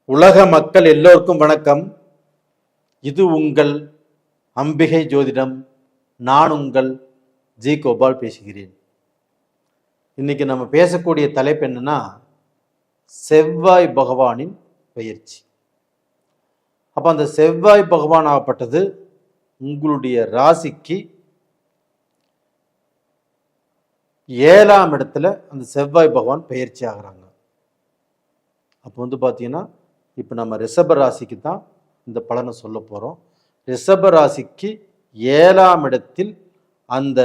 உலக மக்கள் எல்லோருக்கும் வணக்கம். இது உங்கள் அம்பிகை ஜோதிடம். நான் உங்கள் ஜி கோபால் பேசுகிறேன். இன்னைக்கு நம்ம பேசக்கூடிய தலைப்பு என்னன்னா, செவ்வாய் பகவானின் பயிற்சி. அப்ப அந்த செவ்வாய் பகவான் ஆகப்பட்டது உங்களுடைய ராசிக்கு 7ஆம் இடத்துல அந்த செவ்வாய் பகவான் பயிற்சி ஆகிறாங்க. அப்போ பார்த்தீங்கன்னா, இப்போ நம்ம ரிஷப ராசிக்கு தான் இந்த பலனை சொல்ல போகிறோம். ரிஷப ராசிக்கு 7ஆம் இடத்தில் அந்த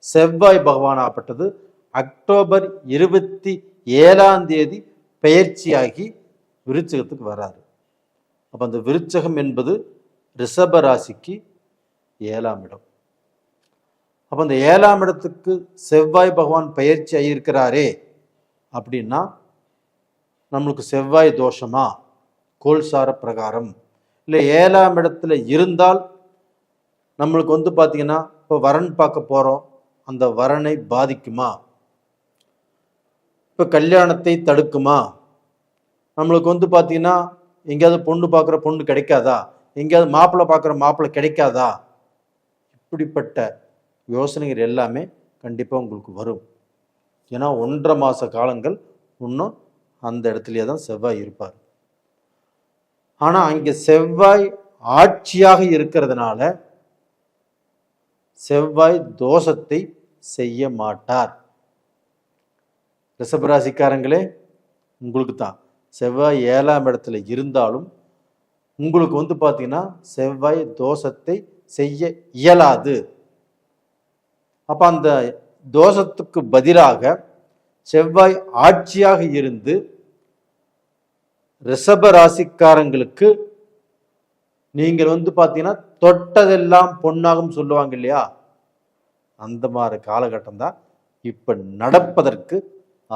செவ்வாய் பகவான் ஆகப்பட்டது அக்டோபர் 27ஆம் தேதி பெயர்ச்சியாகி விருச்சகத்துக்கு வராரு. அப்போ அந்த விருச்சகம் என்பது ரிஷப ராசிக்கு 7ஆம் இடம். அப்போ அந்த 7ஆம் இடத்துக்கு செவ்வாய் பகவான் பயிற்சி ஆகியிருக்கிறாரே அப்படின்னா, நம்மளுக்கு செவ்வாய் தோஷமா, கோல்சார பிரகாரம், இல்லை 7ஆம் இடத்துல இருந்தால் நம்மளுக்கு பார்த்தீங்கன்னா, இப்போ வரன் பார்க்க போகிறோம், அந்த வரனை பாதிக்குமா, இப்போ கல்யாணத்தை தடுக்குமா, நம்மளுக்கு பார்த்தீங்கன்னா எங்கேயாவது பொண்ணு பார்க்குற பொண்ணு கிடைக்காதா, எங்கேயாவது மாப்பிள்ளை பார்க்குற மாப்பிள்ளை கிடைக்காதா, இப்படிப்பட்ட யோசனைகள் எல்லாமே கண்டிப்பாக உங்களுக்கு வரும். ஏன்னா 1.5 மாத காலங்கள் இன்னும் அந்த இடத்துலயே தான் செவ்வாய் இருப்பார். ஆனால் அங்கே செவ்வாய் ஆட்சியாக இருக்கிறதுனால செவ்வாய் தோஷத்தை செய்ய மாட்டார். ரிஷபராசிக்காரங்களே, உங்களுக்கு தான் செவ்வாய் 7ஆம் இடத்துல இருந்தாலும் உங்களுக்கு பார்த்தீங்கன்னா செவ்வாய் தோஷத்தை செய்ய இயலாது. அப்போ அந்த தோஷத்துக்கு பதிலாக செவ்வாய் ஆட்சியாக இருந்து ரிஷப ராசிக்காரங்களுக்கு நீங்கள் பார்த்தீங்கன்னா தொட்டதெல்லாம் பொன்னாகும் சொல்லுவாங்க இல்லையா, அந்த மாதிரி காலகட்டம் தான் இப்போ நடப்பதற்கு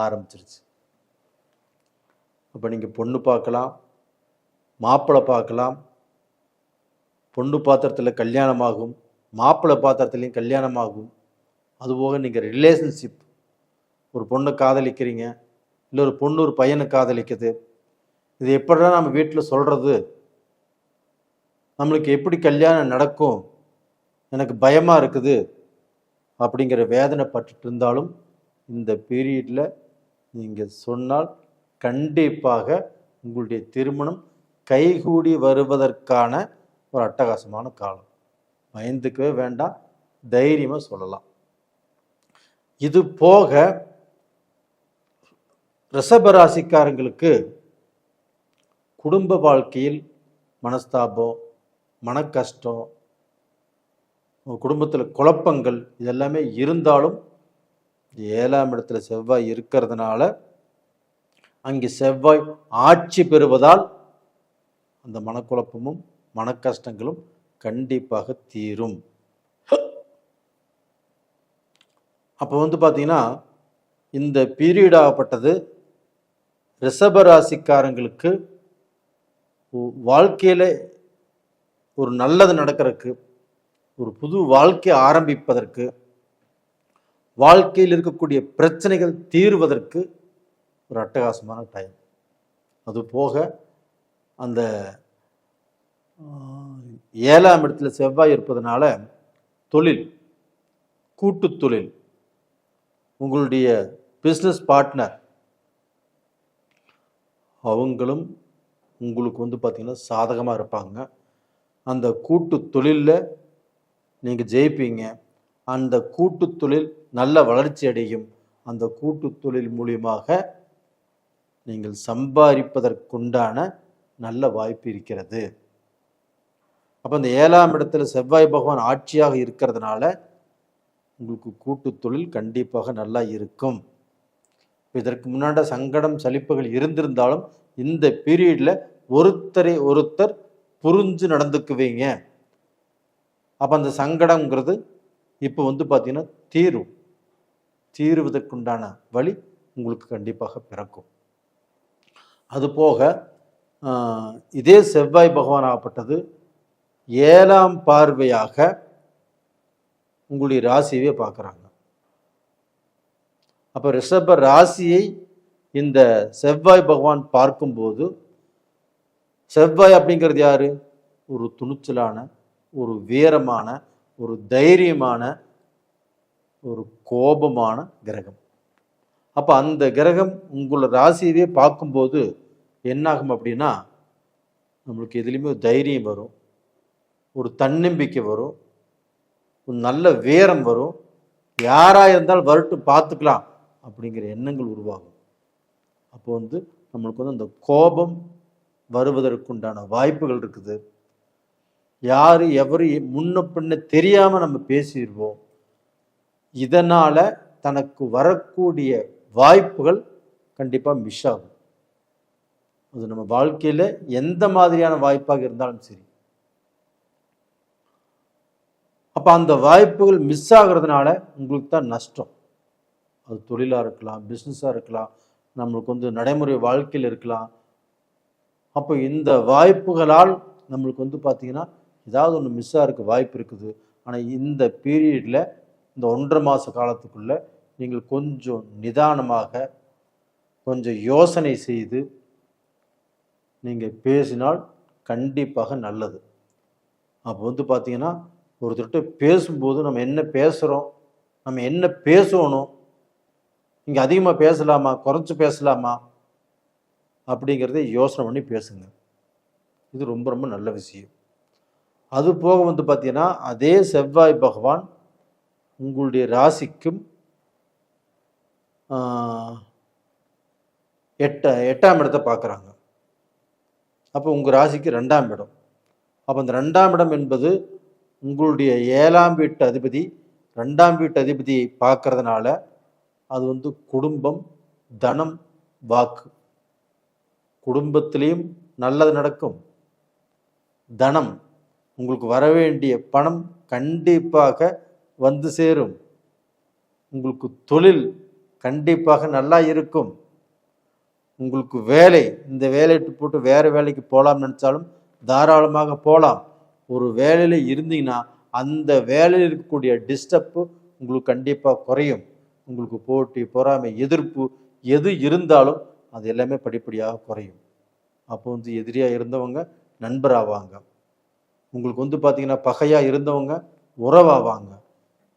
ஆரம்பிச்சிருச்சு. அப்போ நீங்கள் பொண்ணு பார்க்கலாம், மாப்பிள்ளை பார்க்கலாம், பொண்ணு பாத்திரத்தில் கல்யாணமாகும், மாப்பிள்ளை பாத்திரத்துலையும் கல்யாணமாகும். அதுபோக நீங்கள் ரிலேஷன்ஷிப், ஒரு பொண்ணை காதலிக்கிறீங்க, இல்லை ஒரு பொண்ணு ஒரு பையனை காதலிக்குது, இது எப்படிதான் நம்ம வீட்டில் சொல்கிறது, நம்மளுக்கு எப்படி கல்யாணம் நடக்கும், எனக்கு பயமாக இருக்குது அப்படிங்கிற வேதனை பட்டுட்டு இருந்தாலும் இந்த பீரியடில் நீங்கள் சொன்னால் கண்டிப்பாக உங்களுடைய திருமணம் கைகூடி வருவதற்கான ஒரு அட்டகாசமான காலம். பயந்துக்கவே வேண்டாம், தைரியமாக சொல்லலாம். இது போக ரிஷபராசிக்காரங்களுக்கு குடும்ப வாழ்க்கையில் மனஸ்தாபம், மனக்கஷ்டம், குடும்பத்தில் குழப்பங்கள் இதெல்லாமே இருந்தாலும் 7ஆம் இடத்துல செவ்வாய் இருக்கிறதுனால, அங்கே செவ்வாய் ஆட்சி பெறுவதால் அந்த மனக்குழப்பமும் மனக்கஷ்டங்களும் கண்டிப்பாக தீரும். அப்போ பார்த்தீங்கன்னா இந்த பீரியட் ஆகப்பட்டது ரிஷபராசிக்காரங்களுக்கு வாழ்க்கையில் ஒரு நல்லது நடக்கிறதுக்கு, ஒரு புது வாழ்க்கை ஆரம்பிப்பதற்கு, வாழ்க்கையில் இருக்கக்கூடிய பிரச்சனைகள் தீர்வதற்கு ஒரு அட்டகாசமான டைம். அது போக அந்த 7ஆம் இடத்துல செவ்வாய் இருப்பதனால தொழில், கூட்டு தொழில், உங்களுடைய பிஸ்னஸ் பார்ட்னர் அவங்களும் உங்களுக்கு பார்த்தீங்கன்னா சாதகமாக இருப்பாங்க. அந்த கூட்டு தொழிலில் நீங்கள் ஜெயிப்பீங்க. அந்த கூட்டு தொழில் நல்ல வளர்ச்சி அடையும். அந்த கூட்டு தொழில் மூலியமாக நீங்கள் சம்பாதிப்பதற்குண்டான நல்ல வாய்ப்பு இருக்கிறது. அப்போ அந்த 7ஆம் இடத்துல செவ்வாய் பகவான் ஆட்சியாக இருக்கிறதுனால உங்களுக்கு கூட்டு தொழில் கண்டிப்பாக நல்லா இருக்கும். இதற்கு முன்னாடி சங்கடம் சலிப்புகள் இருந்திருந்தாலும் இந்த பீரியடில் ஒருத்தரை ஒருத்தர் புரிஞ்சு நடந்துக்குவீங்க. அப்போ அந்த சங்கடங்கிறது இப்போ பார்த்தீங்கன்னா தீருவதற்குண்டான வழி உங்களுக்கு கண்டிப்பாக பிறக்கும். அதுபோக இதே செவ்வாய் பகவான் ஆகப்பட்டது 7ஆம் பார்வையாக உங்களுடைய ராசியவே பார்க்குறாங்க. அப்போ ரிஷப ராசியை இந்த செவ்வாய் பகவான் பார்க்கும்போது செவ்வாய் அப்படிங்கிறது யாரு? ஒரு துணிச்சலான, ஒரு வீரமான, ஒரு தைரியமான, ஒரு கோபமான கிரகம். அப்போ அந்த கிரகம் உங்களோட ராசியவே பார்க்கும்போது என்னாகும் அப்படின்னா, நம்மளுக்கு எதுலேயுமே ஒரு தைரியம் வரும், ஒரு தன்னம்பிக்கை வரும், ஒரு நல்ல வீரம் வரும். யாராக இருந்தாலும் வரட்டும் பார்த்துக்கலாம் அப்படிங்கிற எண்ணங்கள் உருவாகும். அப்போ நம்மளுக்கு அந்த கோபம் வருவதற்குண்டான வாய்ப்புகள் இருக்குது. யார் எவரு முன்ன பின்ன தெரியாமல் நம்ம பேசிடுவோம். இதனால் தனக்கு வரக்கூடிய வாய்ப்புகள் கண்டிப்பாக மிஸ் ஆகும். அது நம்ம வாழ்க்கையில் எந்த மாதிரியான வாய்ப்பாக இருந்தாலும் சரி. அப்போ அந்த வாய்ப்புகள் மிஸ் ஆகிறதுனால உங்களுக்கு தான் நஷ்டம். அது தொழிலாக இருக்கலாம், பிஸ்னஸாக இருக்கலாம், நம்மளுக்கு நடைமுறை வாழ்க்கையில் இருக்கலாம். அப்போ இந்த வாய்ப்புகளால் நம்மளுக்கு பார்த்தீங்கன்னா ஏதாவது ஒன்று மிஸ் ஆகிறதுக்கு வாய்ப்பு இருக்குது. ஆனால் இந்த பீரியடில் இந்த 1.5 மாத காலத்துக்குள்ளே நீங்கள் கொஞ்சம் நிதானமாக கொஞ்சம் யோசனை செய்து நீங்கள் பேசினால் கண்டிப்பாக நல்லது. அப்போ பார்த்தீங்கன்னா ஒருத்தர்கிட்ட பேசும்போது நம்ம என்ன பேசுகிறோம், நம்ம என்ன பேசணும், இங்கே அதிகமாக பேசலாமா குறைச்சி பேசலாமா அப்படிங்கிறத யோசனை பண்ணி பேசுங்க. இது ரொம்ப ரொம்ப நல்ல விஷயம். அது போக பார்த்தீங்கன்னா அதே செவ்வாய் பகவான் உங்களுடைய ராசிக்கும் 8ஆம் இடத்தை பார்க்குறாங்க. அப்போ உங்கள் ராசிக்கு 2ஆம் இடம். அப்போ அந்த 2ஆம் இடம் என்பது உங்களுடைய 7ஆம் வீட்டு அதிபதி 2ஆம் வீட்டு அதிபதியை பார்க்கறதுனால அது குடும்பம், தனம், வாக்கு. குடும்பத்திலையும் நல்லது நடக்கும். தனம், உங்களுக்கு வர வேண்டிய பணம் கண்டிப்பாக வந்து சேரும். உங்களுக்கு தொழில் கண்டிப்பாக நல்லா இருக்கும். உங்களுக்கு வேலை, இந்த வேலையை போட்டு வேறு வேலைக்கு போகலாம்னு நினச்சாலும் தாராளமாக போகலாம். ஒரு வேலையில் இருந்தீங்கன்னா அந்த வேலையில் இருக்கக்கூடிய டிஸ்டர்ப்பு உங்களுக்கு கண்டிப்பாக குறையும். உங்களுக்கு போட்டி, பொறாமை, எதிர்ப்பு எது இருந்தாலும் அது எல்லாமே படிப்படியாக குறையும். அப்போ எதிரியாக இருந்தவங்க நண்பராவாங்க. உங்களுக்கு பார்த்தீங்கன்னா பகையாக இருந்தவங்க உறவாவாங்க.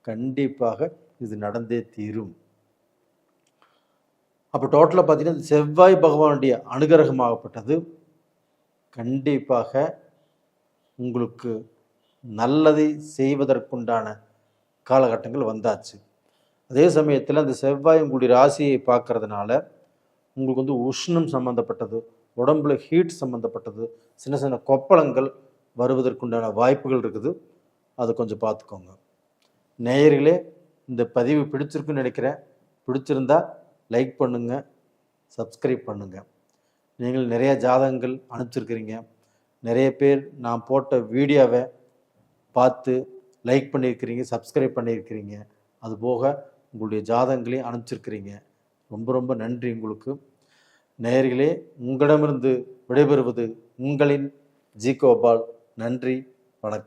கண்டிப்பாக இது நடந்தே தீரும். அப்போ டோட்டலாக பார்த்தீங்கன்னா செவ்வாய் பகவானுடைய அனுகிரகமாகப்பட்டது கண்டிப்பாக உங்களுக்கு நல்லதை செய்வதற்குண்டான காலகட்டங்கள் வந்தாச்சு. அதே சமயத்தில் அந்த செவ்வாய் உங்களுடைய ராசியை பார்க்கறதுனால உங்களுக்கு உஷ்ணம் சம்மந்தப்பட்டது, உடம்புல ஹீட் சம்மந்தப்பட்டது, சின்ன சின்ன கொப்பளங்கள் வருவதற்குண்டான வாய்ப்புகள் இருக்குது. அதை கொஞ்சம் பார்த்துக்கோங்க. நேயர்களே, இந்த பதிவு பிடிச்சிருக்குன்னு நினைக்கிறேன். பிடிச்சிருந்தா லைக் பண்ணுங்கள், சப்ஸ்கிரைப் பண்ணுங்கள். நீங்கள் நிறைய ஜாதகங்கள் அனுப்பிச்சிருக்கிறீங்க. நிறைய பேர் நான் போட்ட வீடியோவை பார்த்து லைக் பண்ணியிருக்கிறீங்க, சப்ஸ்கிரைப் பண்ணியிருக்கிறீங்க. அதுபோக உங்களுடைய ஜாதகங்களையும் அனுப்பிச்சிருக்கிறீங்க. ரொம்ப ரொம்ப நன்றி உங்களுக்கு. நேயர்களே, உங்களிடமிருந்து விடைபெறுவது உங்களின் ஜி கோபால். நன்றி, வணக்கம்.